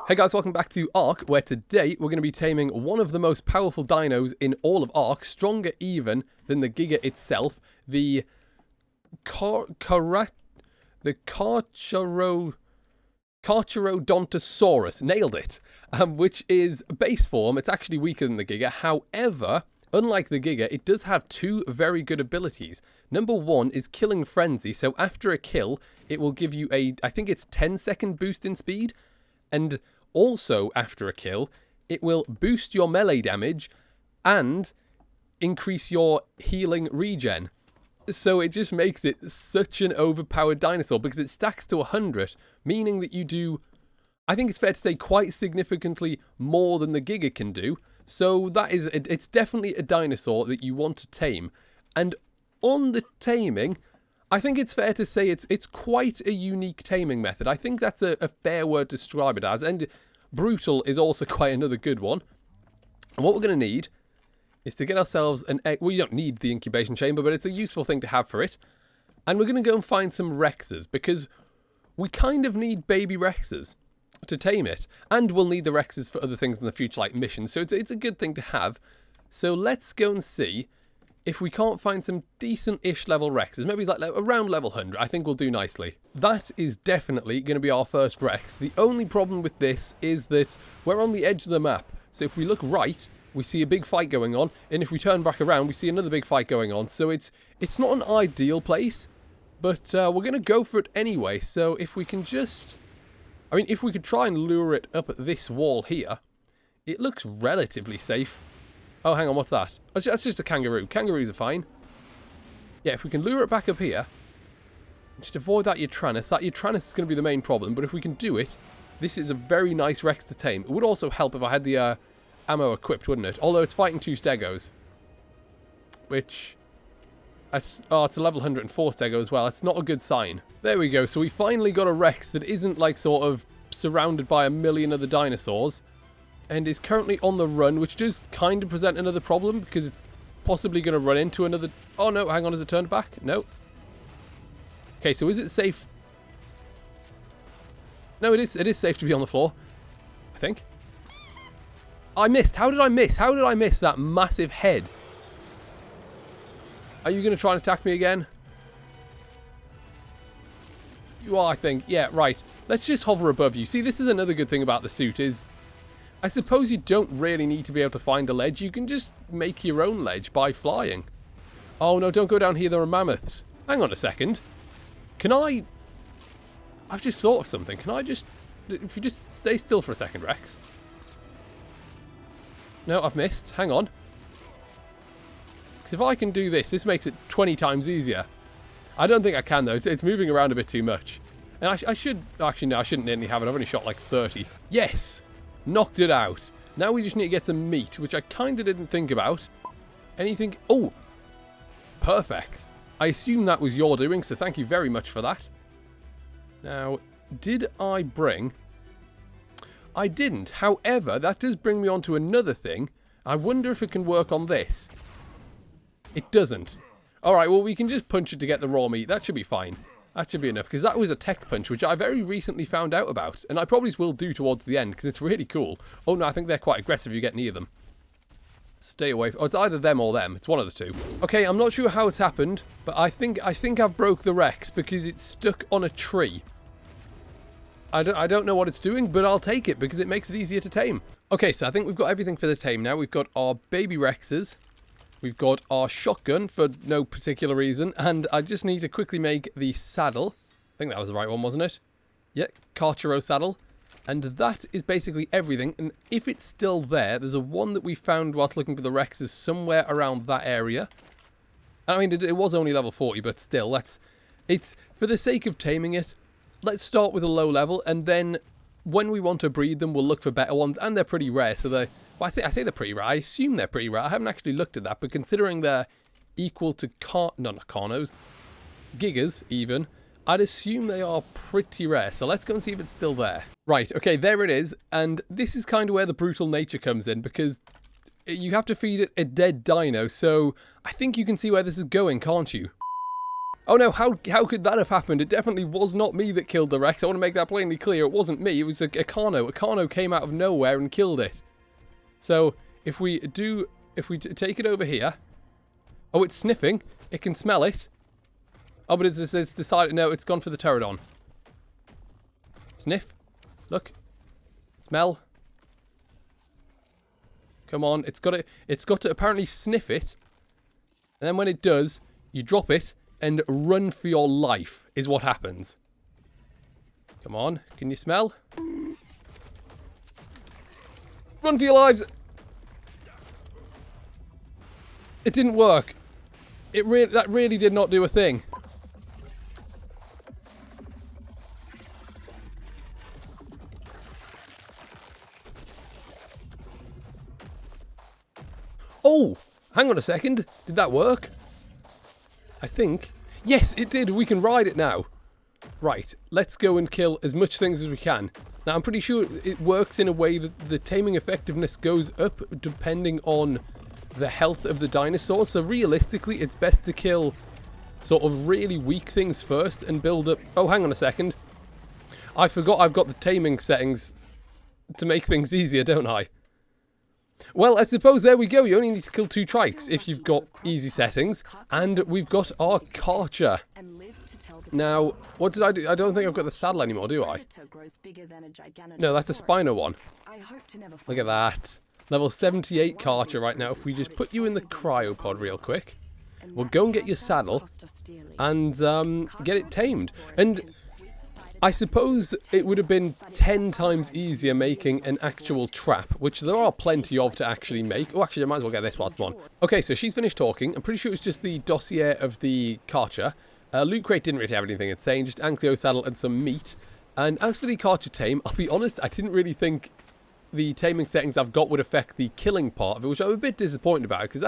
Hey guys, welcome back to ARK, where today we're going to be taming one of the most powerful dinos in all of ARK, stronger even than the Giga itself, the Carcharodontosaurus. Nailed it. Which is base form. It's actually weaker than the Giga. However, unlike the Giga, it does have two very good abilities. Number one is Killing Frenzy, so after a kill, it will give you a, I think it's 10-second boost in speed, and also after a kill, it will boost your melee damage and increase your healing regen. So it just makes it such an overpowered dinosaur because it stacks to 100, meaning that you do, I think it's fair to say, quite significantly more than the Giga can do. So that is, it's definitely a dinosaur that you want to tame. And on the taming, I think it's fair to say it's quite a unique taming method. I think that's a fair word to describe it as. And brutal is also quite another good one. And what we're going to need is to get ourselves an egg. Well, you don't need the incubation chamber, but it's a useful thing to have for it. And we're going to go and find some Rexes, because we kind of need baby Rexes to tame it. And we'll need the Rexes for other things in the future, like missions. So it's a good thing to have. So let's go and see if we can't find some decent-ish level Rexes. Maybe like around level 100. I think we'll do nicely. That is definitely going to be our first Rex. The only problem with this is that we're on the edge of the map. So if we look right, we see a big fight going on. And if we turn back around, we see another big fight going on. So it's not an ideal place. But we're going to go for it anyway. So if we can just, I mean, if we could try and lure it up at this wall here, it looks relatively safe. Oh, hang on, what's that? That's just a kangaroo. Kangaroos are fine. Yeah, if we can lure it back up here, just avoid that Utranus. That Utranus is going to be the main problem, but if we can do it, this is a very nice Rex to tame. It would also help if I had the ammo equipped, wouldn't it? Although it's fighting 2 Stegos. Which, it's a level 104 Stego as well. That's not a good sign. There we go. So we finally got a Rex that isn't like sort of surrounded by a million other dinosaurs, and is currently on the run, which does kind of present another problem, because it's possibly going to run into another... Oh, no, hang on, has it turned back? No. Okay, so is it safe? No, it is safe to be on the floor, I think. I missed. How did I miss? How did I miss that massive head? Are you going to try and attack me again? You are, I think. Yeah, right. Let's just hover above you. See, this is another good thing about the suit is, I suppose you don't really need to be able to find a ledge. You can just make your own ledge by flying. Oh, no, don't go down here. There are mammoths. Hang on a second. Can I... I've just thought of something. Can I just... If you just stay still for a second, Rex. No, I've missed. Hang on. Because if I can do this, this makes it 20 times easier. I don't think I can, though. It's moving around a bit too much. And I should... Actually, no, I shouldn't nearly have it. I've only shot like 30. Yes! Knocked it out. Now we just need to get some meat, which I kind of didn't think about. Anything... Oh! Perfect. I assume that was your doing, so thank you very much for that. Now, did I bring... I didn't. However, that does bring me on to another thing. I wonder if it can work on this. It doesn't. Alright, well, we can just punch it to get the raw meat. That should be fine. That should be enough, because that was a tech punch, which I very recently found out about. And I probably will do towards the end, because it's really cool. Oh, no, I think they're quite aggressive if you get near them. Stay away. Oh, it's either them or them. It's one of the two. Okay, I'm not sure how it's happened, but I think I've broke the Rex, because it's stuck on a tree. I don't know what it's doing, but I'll take it, because it makes it easier to tame. Okay, so I think we've got everything for the tame now. We've got our baby Rexes. We've got our shotgun for no particular reason, and I just need to quickly make the saddle. I think that was the right one, wasn't it? Yeah, Carcharo saddle. And that is basically everything, and if it's still there, there's a one that we found whilst looking for the Rexes somewhere around that area. I mean, it was only level 40, but still, it's for the sake of taming it, let's start with a low level, and then when we want to breed them, we'll look for better ones, and they're pretty rare, so they're... Well, I say they're pretty rare. I assume they're pretty rare. I haven't actually looked at that, but considering they're equal to not Carnos, Gigas even, I'd assume they are pretty rare. So let's go and see if it's still there. Right, okay, there it is. And this is kind of where the brutal nature comes in, because you have to feed it a dead dino. So I think you can see where this is going, can't you? Oh no, how could that have happened? It definitely was not me that killed the Rex. I want to make that plainly clear. It wasn't me. It was a Carno. A Carno came out of nowhere and killed it. So, if we take it over here. Oh, it's sniffing. It can smell it. Oh, but it's decided, no, it's gone for the pterodon. Sniff. Look. Smell. Come on, it's got to apparently sniff it. And then when it does, you drop it and run for your life is what happens. Come on, can you smell? Run for your lives! It didn't work. That really did not do a thing. Oh, hang on a second. Did that work? I think. Yes, it did. We can ride it now. Right, let's go and kill as much things as we can. Now, I'm pretty sure it works in a way that the taming effectiveness goes up depending on the health of the dinosaur. So realistically, it's best to kill sort of really weak things first and build up... Oh, hang on a second. I forgot I've got the taming settings to make things easier, don't I? Well, I suppose there we go. You only need to kill 2 trikes if you've got easy settings. And we've got our Carcha. Now, what did I do? I don't think I've got the saddle anymore, do I? No, that's a Spino one. Look at that. Level 78 Carcha right now. If we just put you in the cryopod real quick, we'll go and get your saddle and get it tamed. And I suppose it would have been 10 times easier making an actual trap, which there are plenty of to actually make. Oh, actually, I might as well get this whilst I'm on. Okay, so she's finished talking. I'm pretty sure it's just the dossier of the Carcha. Loot Crate didn't really have anything insane, just Ankylo saddle and some meat. And as for the Carcha tame, I'll be honest, I didn't really think the taming settings I've got would affect the killing part of it, which I'm a bit disappointed about, because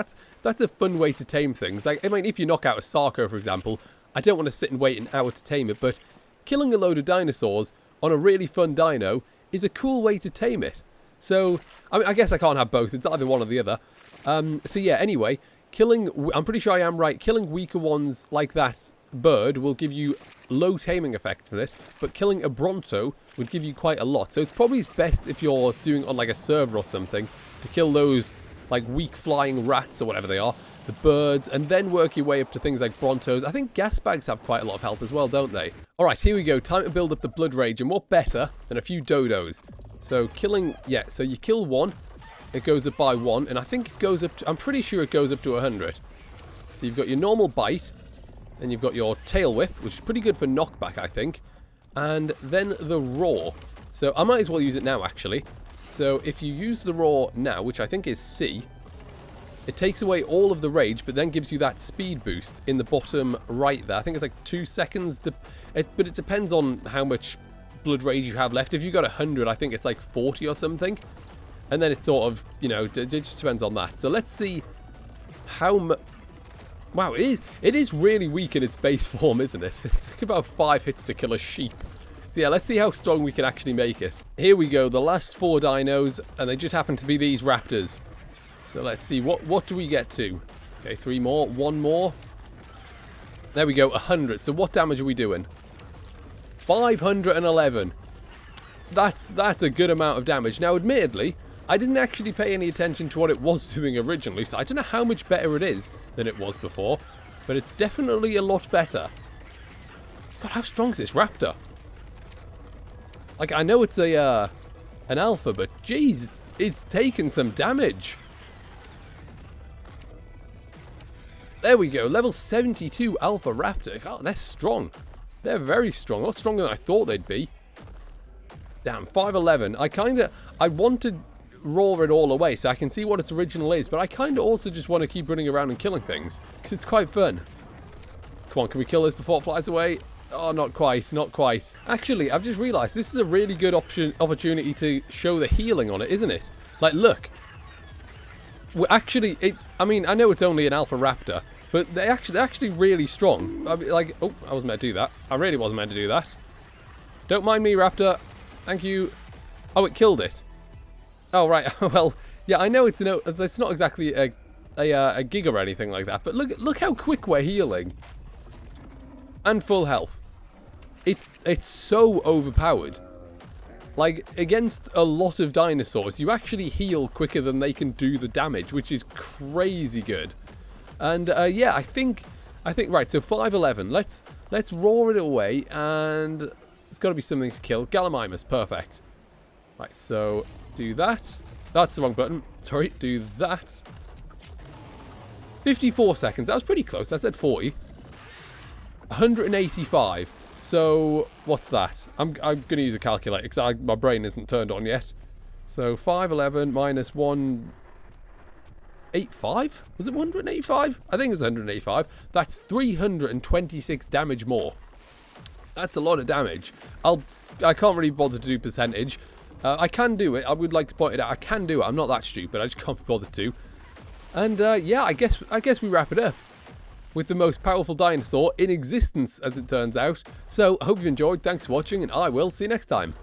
that's a fun way to tame things. Like, I mean, if you knock out a Sarco, for example, I don't want to sit and wait an hour to tame it, but killing a load of dinosaurs on a really fun dino is a cool way to tame it. So, I mean, I guess I can't have both. It's either one or the other. So yeah, anyway, I'm pretty sure I am right. Killing weaker ones like that bird will give you low taming effectiveness, but killing a Bronto would give you quite a lot. So it's probably best if you're doing on like a server or something to kill those like weak flying rats or whatever they are, the birds, and then work your way up to things like Brontos. I think gas bags have quite a lot of health as well, don't they? Alright, here we go. Time to build up the blood rage, and what better than a few dodos? So killing, yeah, so you kill one, it goes up by 1, and I think it goes up to, I'm pretty sure it goes up to 100. So you've got your normal bite, and you've got your tail whip, which is pretty good for knockback, I think, and then the roar. So I might as well use it now, actually. So if you use the roar now, which I think is C, it takes away all of the rage, but then gives you that speed boost in the bottom right there. I think it's like 2 seconds, but it depends on how much blood rage you have left. If you've got 100, I think it's like 40 or something. And then it's sort of, you know, it just depends on that. So let's see how much... Wow, it is really weak in its base form, isn't it? It took about 5 hits to kill a sheep. So yeah, let's see how strong we can actually make it. Here we go, the last 4 dinos, and they just happen to be these raptors. So let's see, what do we get to? Okay, 3 more, 1 more. There we go, 100. So what damage are we doing? 511. That's a good amount of damage. Now, admittedly, I didn't actually pay any attention to what it was doing originally, so I don't know how much better it is than it was before, but it's definitely a lot better. God, how strong is this raptor? Like, I know it's an alpha, but geez, it's taken some damage. There we go, level 72 alpha raptor. God, they're strong. They're very strong, a lot stronger than I thought they'd be. Damn, 511. I want to roar it all away so I can see what its original is, but I kind of also just want to keep running around and killing things, because it's quite fun. Come on, can we kill this before it flies away? Oh, not quite, not quite. Actually, I've just realised this is a really good opportunity to show the healing on it, isn't it? Like, look. I mean, I know it's only an alpha raptor, but they're actually really strong. I mean, like, oh, I wasn't meant to do that. I really wasn't meant to do that. Don't mind me, raptor. Thank you. Oh, it killed it. Oh, right. Well, yeah, I know it's not exactly a giga or anything like that, but look how quick we're healing. and full health. It's so overpowered. Like, against a lot of dinosaurs, you actually heal quicker than they can do the damage, which is crazy good. And yeah, I think right. So 511. Let's roar it away, and it's got to be something to kill. Gallimimus, perfect. Right, so do that. That's the wrong button. Sorry, do that. 54 seconds. That was pretty close. I said 40. 185. So, what's that? I'm going to use a calculator because my brain isn't turned on yet. So, 511 minus 185? Was it 185? I think it was 185. That's 326 damage more. That's a lot of damage. I can't really bother to do percentage. I can do it. I would like to point it out. I can do it. I'm not that stupid. I just can't be bothered to. And yeah, I guess we wrap it up with the most powerful dinosaur in existence, as it turns out. So, I hope you've enjoyed. Thanks for watching, and I will see you next time.